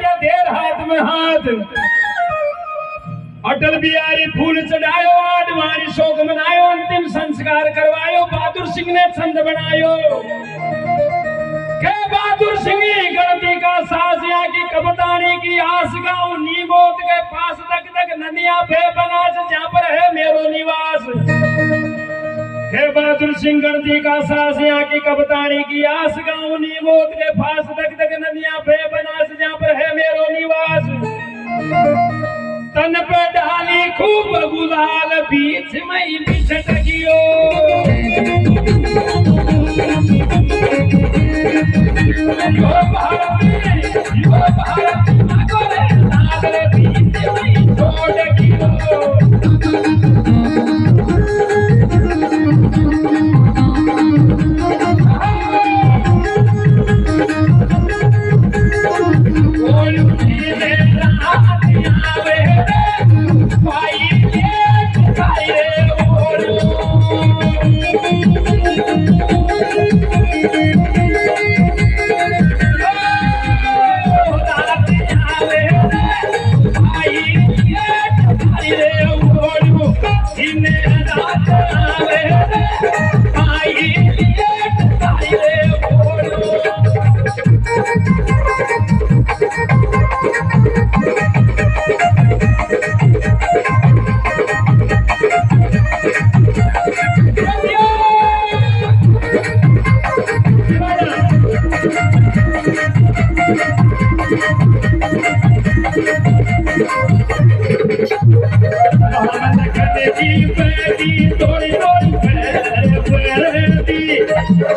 काटे देर हाथ में हाथ अटल बिहारी फूल चढ़ायो आडवाणी शोक मनायो अंतिम संस्कार करवायो बहादुर सिंह ने छंद बनायो के बहादुर सिंह गणती का सास यहाँ की कपतानी की आस गाँव नीमोत के पास तक तक नदियां बेबनास जहाँ पर है मेरो निवास हे बहादुर सिंह गणती का सास यहाँ की कपतानी की आस गाँव नीमोत के पास तक तक नदियां बेबनास जहाँ पर है मेरो निवास तन पे डाली खूब गुलाल बीच में बिछट गियो यो भारत नागरे नागरे बीच में छोड़ गियो थोड़ी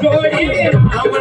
थोड़ी